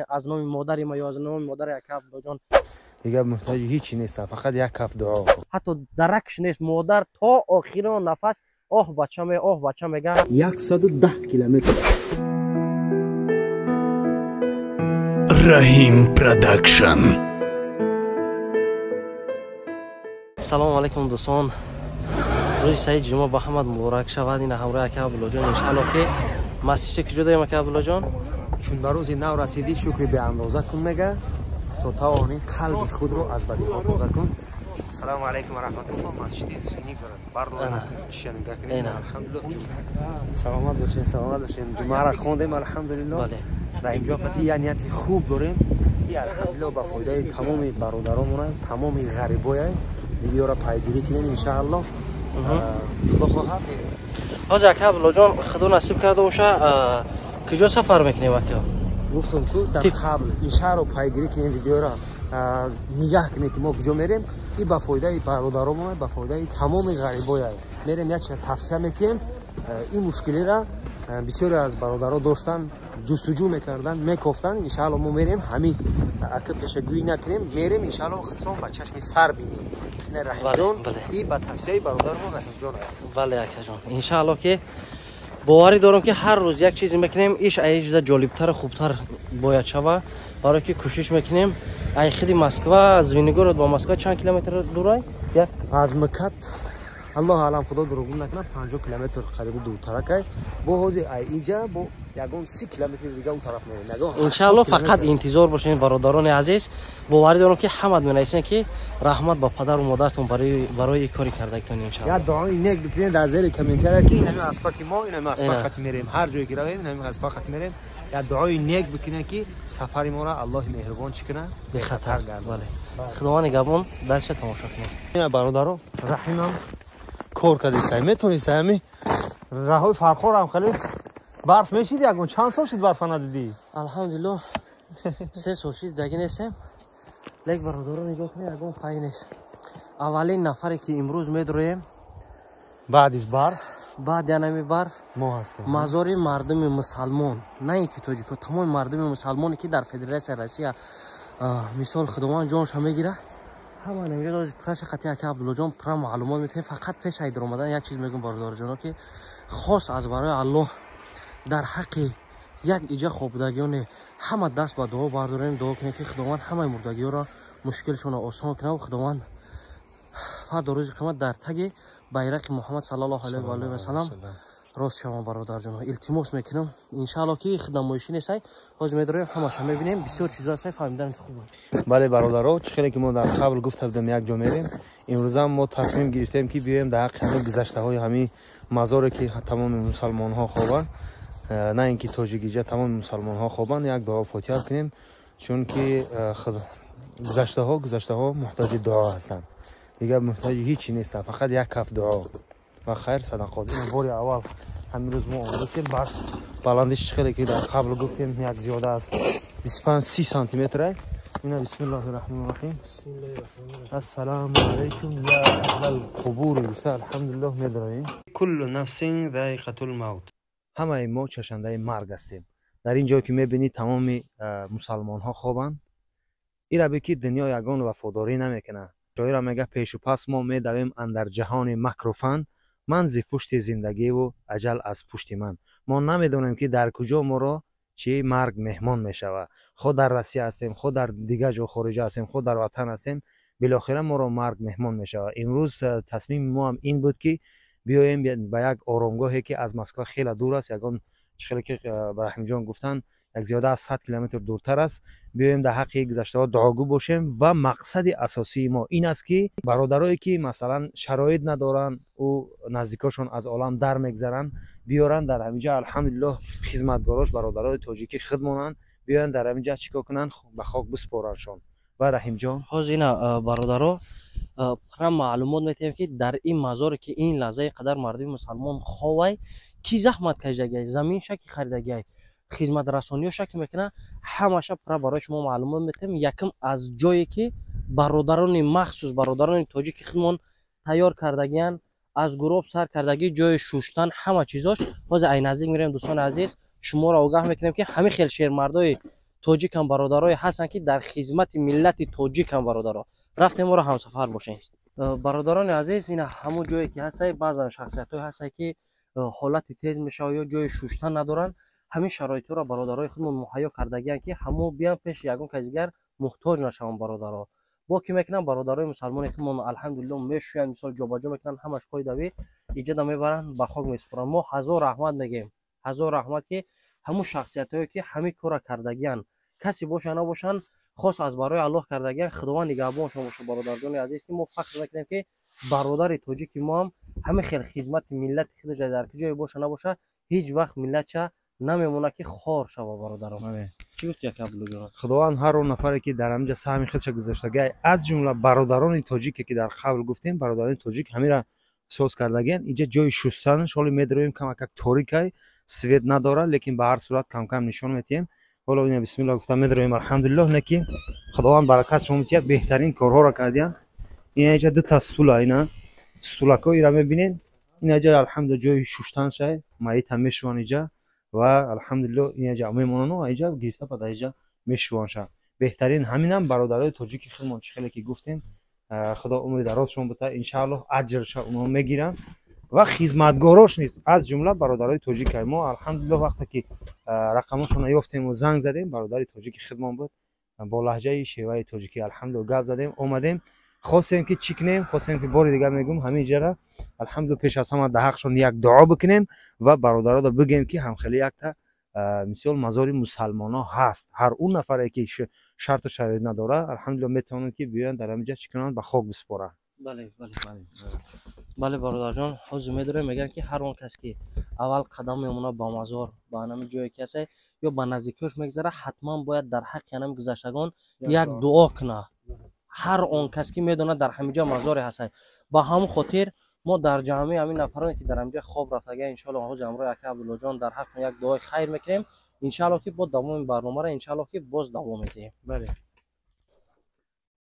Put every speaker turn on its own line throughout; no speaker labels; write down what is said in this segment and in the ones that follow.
از نام مادر ما یا از نام مادر یک عبدالله جان
دیگه محتاج هیچی نیست، فقط یک کف دعا.
حتی درکش نیست، مادر تا آخرین نفس آه بچه میگه.
110 کیلومتر.
رحیم پروداکشن.
سلام علیکم دوستان، روز سعید جمعه با حمد مبارک شود. این همراه که عبدالله جان انشالله که مسیح که جدا که عبدالله جان
چون به روز نو رسیدی شکر به اندازه کن میگه تا توانی قلب خود رو از بدی ها پاک کن. سلام علیکم و رحمت الله. مسجد زینی بردار شنگه کنید. الحمدلله سلامت باشین. جمعه را خوندیم الحمدلله.
بله.
در اینجا پتی یه نیت خوب داریم. این الحمدلله با فایده تمام برادرامون، تمام غریبای ویدیو را پیگیری کنیم ان شاء الله. بخواهم
حاجی که عبدالله جان خدا نصیب کرده باشه کجا سفر میکنیم وقتا
گفتم که در قبل این شهر رو پیگیری کنیم، ویدیو را نگاه کنید که ما کجا میریم. این با فایده برادرامون، با فایده تمام غریبای میریم یک تفسیر میتیم. این مشکلی را بسیاری از برادرها داشتن، جستجو میکردن، میگفتن. ان شاء الله ما میریم همین اگه پیشگویی نکنیم میریم ان شاء الله خودمون با چشم سر ببینیم. نه رحیم جان این با تفسیر برادرمون رحیم جان.
بله اکا جان ان شاء الله که باوری دارم که هر روز یک چیزی میکنیم ایش ایجدا جالبتر خوبتر باید شوه. برای که کوشش میکنیم ای خیلی مسکو از وینگورود با مسکو چند کیلومتر دوره؟ یک
از مکت الله علم خدا دروغ نکنه 50 کیلومتر قریب دورتر که با حوزه اینجا با یگان 30 کیلومتر دیگه اون طرف میریم.
ان شاء الله فقط انتظار باشین برادران عزیز. باوری دارم که حمد مینایسن که رحمت با پدر و مادرتون برای کاری کردگتون ان شاء الله.
یا دعای نیک بکنید در زیر کامنتر که این همین اسپاکی ما، این همین اسپاقتی میریم، هر جایی که رویم این همین اسپاقتی میریم. یا دعای نیک بکنید که سفر ما را الله مهربان چکنه به خطر گردونه.
بله خداوند گبون درش تماشا کنید.
برادرو رحیمم کار کردی سعی میتونی سعی راهی فرخور هم خیلی برف میشید. یگون چند سال شد برف ندیدی؟
الحمدلله 3 سال شد دیگه نیستم. لیک برادران نگاه کنید یگون پای نیست. اولین نفری که امروز میدرویم
بعد از برف،
بعد یعنی برف
ما هستیم
مزار مردم مسلمان، نه اینکه تاجیکا، تمام مردم مسلمانی که در فدراسیون روسیه مثال خداوند جانش میگیره. همه نمیگه از پرش خطی که عبدالله جان پر معلومات میده. فقط پیش ایدر اومدن یک چیز میگم برادر جانا که خاص از برای الله در حق یک ایجا خوابدگیان همه دست با دعا بردارین، دعا کنین که خداوند همه مردگی‌ها را مشکلشون را آسان کنه و خداوند فردا روز قیامت در تگ بیرق محمد صلی الله علیه و آله و سلام راست شما برادر جان. التماس میکنم ان شاء الله که خدمتشون نیست باز میداریم همش میبینیم بسیار چیزا هست فهمیدن که خوبه.
بله برادرها چخیلی که ما در قبل گفت بودم یک جا میریم. امروز هم ما تصمیم گرفتیم که بیایم در حق همه گذشته های همه مزاری که تمام مسلمان ها خوابن، نه اینکه تاجیکیجا تمام مسلمان ها خوابن، یک دعا فاتحه کنیم. چون که گذشته ها محتاج دعا هستند. دیگه محتاج هیچی نیست، فقط یک کف دعا و خیر صدقات. این بار اول همین روز ما رسیدیم. بعد بلندش خیلی که در قبل گفتیم یک زیاده از 25 30 سانتی متره. اینا بسم الله الرحمن الرحیم.
بسم الله الرحمن الرحیم.
السلام علیکم یا اهل القبور. الحمدلله میدراییم کل نفس ذائقه الموت. همه ما چشنده مرگ هستیم. در این جایی که میبینید تمام مسلمان ها خوابند. این را بگید دنیا یگان وفاداری نمیکنه. جایی را میگه پیش و پس ما میدویم اندر جهان مکروفن، من زی پشت زندگی و اجل از پشت من. ما نمیدونیم که در کجا ما را چی مرگ مهمان میشوه. خود در روسیه هستیم، خود در دیگه جا خارج هستیم، خود در وطن هستیم، بالاخره ما را مرگ مهمان میشوه. امروز تصمیم ما هم این بود که بیایم به یک آرامگاهی که از مسکو خیلی دور است، یگان خیلی که رحیم جان گفتن یک زیاده از 100 کیلومتر دورتر است. بیایم در حق گذشته ها دعاگو باشیم و مقصد اساسی ما این است که برادرایی که مثلا شرایط ندارن و نزدیکاشون از عالم در میگذرن بیارن در همینجا. الحمدلله خدمتگاراش برادرای تاجیکی خدمانن، بیان در همینجا چیکار کنن به خاک بسپارنشون. و رحیم جان
حاضر اینا برادرها پر معلومات میتیم که در این مزار که این لحظه قدر مردم مسلمان خوای کی زحمت کشیده زمین شکی خریدگی خدمت رسانی شکل میکنه همش پر برای شما معلومات میتیم. یکم از جایی که برادران مخصوص برادران تاجیک خدمت تیار کردگیان از گروه سر کردگی جای شوشتن همه چیزاش باز این نزدیک میریم. دوستان عزیز شما را آگاه میکنیم که همه خیلی شهر مردای توجیک هم برادرای هستن که در خدمت ملت توجیک هم برادرها رفتیم ما را همسفر باشین. برادران عزیز، این همون جایی که هست بعضا شخصیت‌های هست که حالت تیز میشه یا جای شوشتن ندارن، همین شرایط را برادرای خودمون مهیا کردگیان که همو بیان پیش یگون کسیگر محتاج نشون. برادرها با کی میکنن؟ برادرای مسلمان خودمون الحمدلله میشوین، مثال جابجا میکنن، همش قایدوی ایجاد میبرن، به خاک میسپرن. ما هزار رحمت میگیم، هزار رحمت که همون شخصیتایی که همین کارا کردگیان کسی باشه نباشن، خاص از برای الله کردگیان، خداوند نگهبانشون باشه. برادران عزیز که ما فخر میکنیم که برادر توجیک ما هم همه خیلی خدمت ملت خودش در جای باشه نباشه، هیچ وقت ملت چه نمیمونه که خار شوه. برادران چی گفت یک ابلو جان؟
خداوند هر اون نفری که در همینجا سهم خودش گذاشته، از جمله برادران توجیکی که در قبل گفتیم، برادران توجیک همین را سوس کردگن. اینجا جای شستنش حالا میدرویم کم یک تاریکه سوید نداره، لیکن به هر صورت کم کم نشون میتیم. حالا اینا بسم الله گفتم میدرویم الحمدلله نکی خداوند برکت شما میتید، بهترین کارها را کردین. این اینجا دو تا استول اینا استولکو ایرا میبینین، این اینجا الحمدلله جای شستن شه مایت هم میشون اینجا و الحمدلله این اینجا میمونن و اینجا گرفته بعد اینجا میشون شه. بهترین همینم برادرای توجیکی خودمون خیلی که گفتیم، خدا عمر درازشون بده ان شاء الله، اجرش اونها میگیرن و خدمتگاراش نیست. از جمله برادرای توجیک ما الحمدلله وقتی که رقمشون یافتیم و زنگ زدیم، برادر توجیکی خدمت بود با لهجه شیوه توجیکی الحمدلله گپ زدیم اومدیم، خواستیم که چی کنیم، خواستیم که بار دیگه میگم همین جرا الحمدلله پیش از همه در حقشون یک دعا بکنیم و برادرها رو بگیم که همخیلی یک تا مثال مزار مسلمان ها هست، هر اون نفری که شرط و شرایط نداره الحمدلله میتونن که بیان در همینجا چی کنن، به خاک بسپارن.
بله برادر جان، حوض میداره میگن که هر اون کس که اول قدم میمونه با مزار با همین جای کسی یا با نزدیکیش میگذره، حتما باید در حق همین گذشتگان یک دعا کنه. هر اون کس که میدونه در همینجا مزار هست، با هم خاطر ما در جامعه همین نفرانی که در همینجا خواب رفتگان ان شاء الله حوض امروز یک عبدالله جان در حق یک دعای خیر میکنیم ان شاء الله که با دوام برنامه را ان شاء الله که باز دوام میدیم. بله.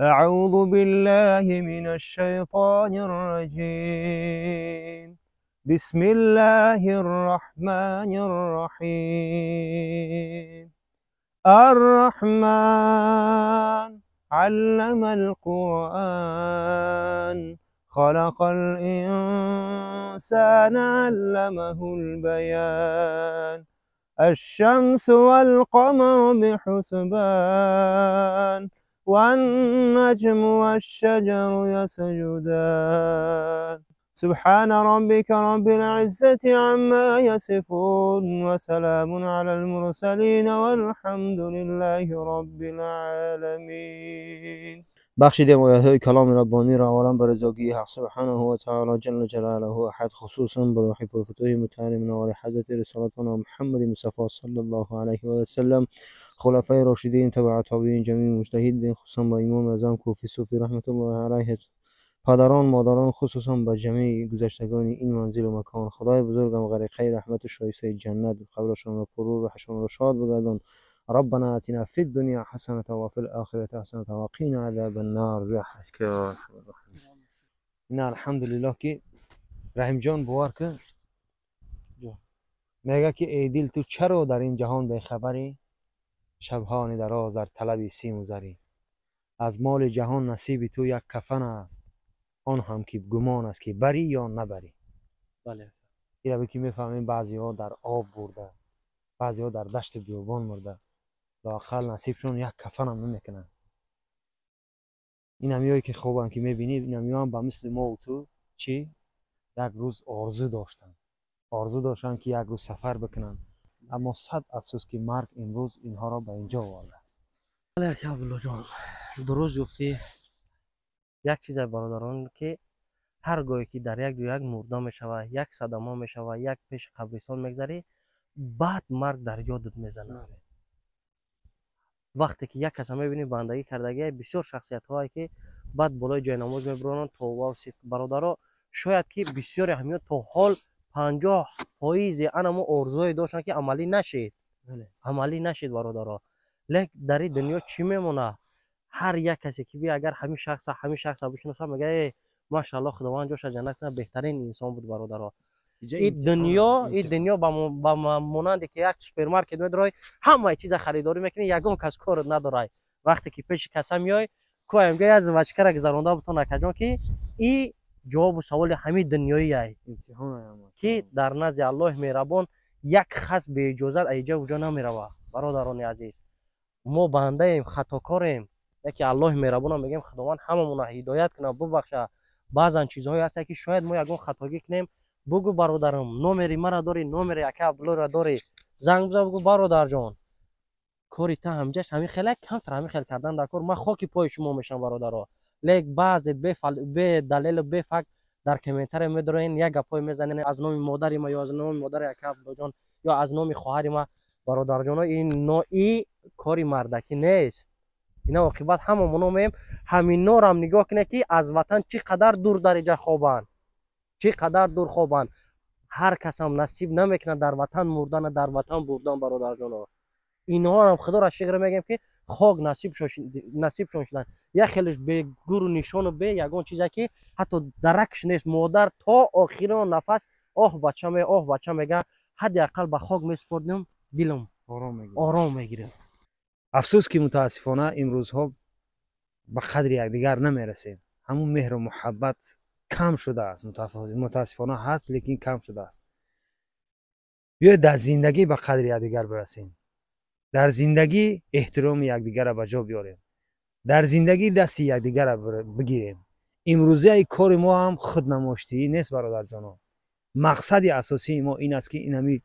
أعوذ بالله من الشيطان الرجيم بسم الله الرحمن الرحيم الرحمن علم القرآن خلق الإنسان علمه البيان الشمس والقمر بحسبان والنجم والشجر يسجدان سبحان ربك رب العزة عما يصفون وسلام على المرسلين والحمد لله رب العالمين. بخشیدیم آیات‌های کلام ربانی را اولا بر رضاگی حق سبحانه و تعالی جل جلاله احد، خصوصا به روح پرفتوح مطهر منوال حضرت رسالتنا محمد مصطفی صلی الله علیه و سلم، خلفای راشدین، تبع تابعین، جمیع مجتهدین، خصوصا با امام اعظم کوفی صوفی رحمت الله علیه، پدران مادران، خصوصا با جمیع گذشتگان این منزل و مکان. خدای بزرگم غریقه رحمت و شایسته جنت قبرشان را پر و روحشان را شاد بگردان. ربنا آتنا في الدنيا حسنة وفي الآخرة حسنة وقنا عذاب النار برحمتك يا أرحم الراحمين. إن الحمد لله که رحیم جان بوار که میگه که ای دل تو چرا در این جهان بیخبری، شبهان دراز در طلب سیم و زری، از مال جهان نصیب تو یک کفن است، آن هم که گمان است که بری یا نبری.
بله.
این رو که میفهمیم بعضی ها در آب برده، بعضی ها در دشت بیابان مرده، لااقل نصیبشون یک کفن هم نمیکنن. این همیایی که خوبن که میبینی، این همیان با مثل ما و تو چی؟ یک روز آرزو داشتن که یک روز سفر بکنن، اما صد افسوس که مرگ امروز اینها را به اینجا آورده.
بله که عبدالله جان درست گفتی. یک چیز برادران که هر گاهی که در یک جای یک مرده میشوه، یک صدمه میشوه، یک پیش قبرستان میگذری، بعد مرگ در یادت میزنه. وقتی که یک کس میبینی بندگی کردگی بسیار شخصیت هایی که بعد بالای جای نماز میبرن توبه و صدق، برادرها شاید که بسیار همیان تا حال 50% انمو ارزوی داشتن که عملی نشید. عملی نشید برادرها. لیکن در این دنیا چی میمونه؟ هر یک کسی که بی اگر همین شخص بشناسه میگه ماشاءالله خداوند جوش جنت کنه، بهترین انسان بود برادرها. این دنیا با مانند که یک سوپرمارکت میدروی همه چیز خریداری میکنی یگان کس کار نداره وقتی که پیش کسا میای کوه میگه از وچکر گذرونده بتون نکجان که این جواب سوال همین دنیایی است که در نزد الله مهربان یک خاص به اجازت ایجا وجا نمیروه. برادران عزیز ما بنده ایم خطاکاریم یکی الله مهربان میگیم خداوند هممون هدایت کنه ببخشه بعضن چیزهایی هست که شاید ما یگان خطاگی کنیم بگو برادرم نمری مرا داری نمری اکا عبدالله را داری زنگ بزن بگو برادر جان کاری تا همجاش همین خیلی کمتر همین خیلی کردن در کار من خاکی پای شما میشم برادرها لیک بعضی به دلیل به فکت در کامنتر میدارین یک گپای میزنین از نام مادر ما یا از نام مادر اکا عبدالله جان یا از نام خواهر ما برادر جان این نوعی کاری مردکی نیست اینا عاقبت هممون میم همین نور هم نگاه کنه که از وطن چقدر دور درجه خوابن چقدر دور خوابن هر کس هم نصیب نمیکنه در وطن مردن در وطن بردن برادر جانا اینها هم خدا را شکر میگم که خاک نصیب شدن یک خیلیش به گور نشان و به یگان چیزی که حتی درکش نیست مادر تا آخرین نفس بچه میگه حداقل به خاک میسپردم دلم آرام میگیره.
افسوس که متاسفانه امروزها به قدر یکدیگر نمیرسیم همون مهر و محبت کم شده است متاسفانه هست لیکن کم شده است. بیاید در زندگی به قدر یکدیگر برسیم در زندگی احترام یکدیگر را به جا بیاریم در زندگی دست یکدیگر را بگیریم. امروزه کار ما هم خودنمایشی نیست برادر جانا مقصد اساسی ما این است که اینمی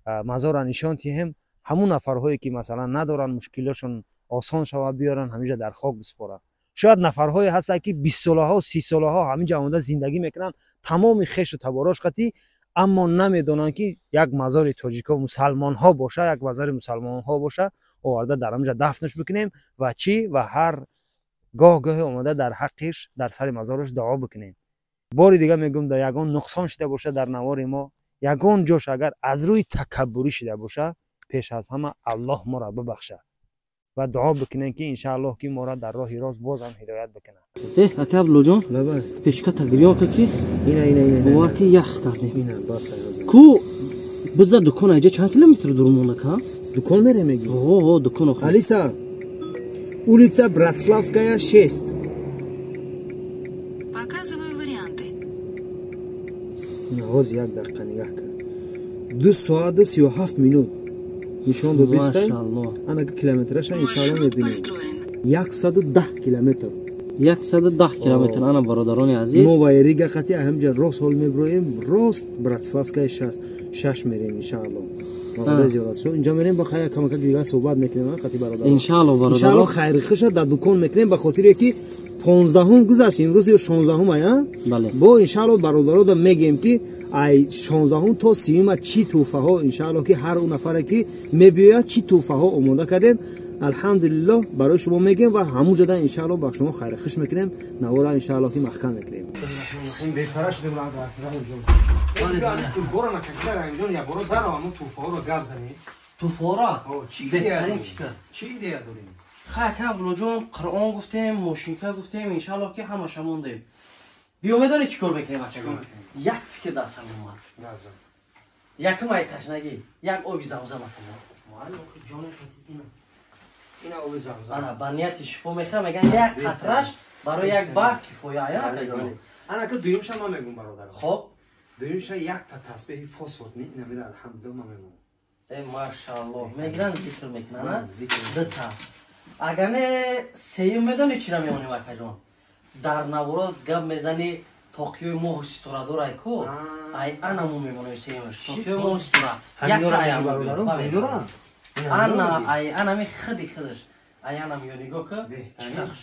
مزار را نشان دهیم همون نفرهایی که مثلا ندارن مشکلشون آسان شود بیارن همینجا در خاک بسپارن. شاید نفرهایی هستن که 20 ساله ها 30 ساله ها همینجا آمده زندگی میکنن تمام خش و تباراش قطعی اما نمیدونن که یک مزار تاجیکا مسلمان ها باشه یک مزار مسلمان ها باشه آورده در همینجا دفنش بکنیم و چی و هر گاه اومده در حقش در سر مزارش دعا بکنیم. باری دیگه میگم در یگان نقصان شده باشه در نوار ما یگان جوش اگر از روی تکبری شده باشه پیش از همه الله ما را ببخشه و دعا بکنن که انشاءالله که ما را در راه راست باز هم هدایت بکنه.
اکا عبدالله جان پیشکا تگریان که اینا واقعی یخ کردیم
اینا باس
کو بزا دکان اینجا چند کیلومتر دور مونه که
دکان میره میگی
دکان خود
Алиса улица Братславская 6
Показываю варианты.
نواز یک دقیقه نگاه کن 2 ساعت 37 минут نشان دو بیسته انا که کیلومترش انشاءالله میبینیم 110 کیلومتر
110 کیلومتر انا برادران عزیز
ما و ریگا قطعی همجا راست حال میبرویم راست براتسلافسکای 6 میریم انشاءالله ما زیادت شو اینجا میریم با خیر کمک دیگه صحبت میکنیم قطعی برادر انشاءالله خیر خش در دکان میکنیم به خاطر که 15 گذشت امروز 16 آیا
بله
با انشاءالله برادران میگیم که ای 16 تا 30 چی توفه ها انشاءالله که هر اون نفر که میبیاد چی توفه ها آماده کردیم الحمدلله برای شما میگیم و همون جدا انشاءالله با شما خیر خوش میکنیم نوارا انشاءالله که محکم میکنیم این بهتره شده من تو گورا نکشتر اینجا یا برو در همون توفه ها رو گپ زنی
توفه ها
چی
بهترین
چی ایده داریم
خاک بلوجون قرآن گفتیم موشینکا گفتیم انشاءالله که همه شموندیم بیا میدونی چی کار بکنیم بچگان یک فکر دستم اومد یکم ای تشنگی یک آبی زمزم کنم
معلم جان اینا آب زمزم
انا بنیت شفا میخوام میگن یک قطرش برای یک بار کفایه
انا که دویمش هم میگم برادر
خب
دویمش یک تا تسبیح فسفر نه اینا میره الحمدلله ما میگم
ای ماشاءالله میگن ذکر میکنن دو تا اگر نه سیم میدونی چی را میمونی وقت جان در نورات گپ میزنی توقیوی موه ستوره داره کو ای انا مو میمونه سیمش توقیوی موه ستوره یک تا ایم انا می خودش انا می نگاه که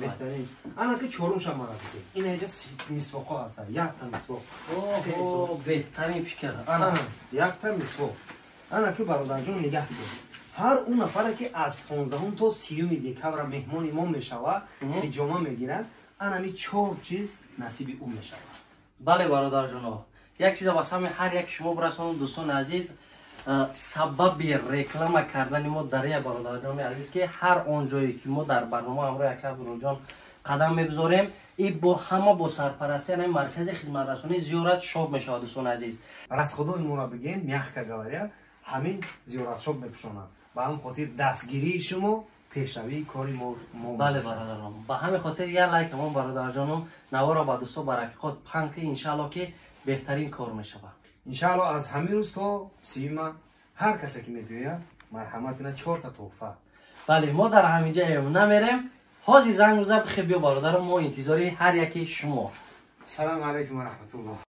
بهترین انا که چهارم شما را بگم این اینجا مسواک هست یک تا مسواک
اوه بهترین فکر
انا یک تا مسواک انا که برادر جون نگاه کن هر اون نفر که از 15 تا 30 دکبر مهمان ما میشوه اجامه میگیره انا می 4 چیز نصیب اون میشوه.
بله برادر جون یک چیز واسه هر یک شما برسونم دوستان عزیز سبب رکلام کردن ما در یک برادر جان عزیز که هر اون جایی که ما در برنامه امروز یک برادر جان قدم میگذاریم این با همه با سرپرستی یعنی مرکز خدمت رسانی زیارت شاب میشه دوستان عزیز.
راست خدای ما را بگیم میخکا گواریا همین زیارت شاب میپوشونند با هم خاطر دستگیری شما پیشروی کاری ما
بله برادران با همین خاطر یه لایک ما برادر جانم نوارا با دوستا با رفیقات پنگ که انشالله که بهترین کار میشه.
انشالله از همین روز تا سیما هر کسی که میبینه مرحمت اینا 4 تا تحفه.
بله ما در همینجا نمیریم. حاجی زنگ بزن بخیر بیا برادرم ما انتظاری هر یکی شما.
سلام علیکم و رحمت الله.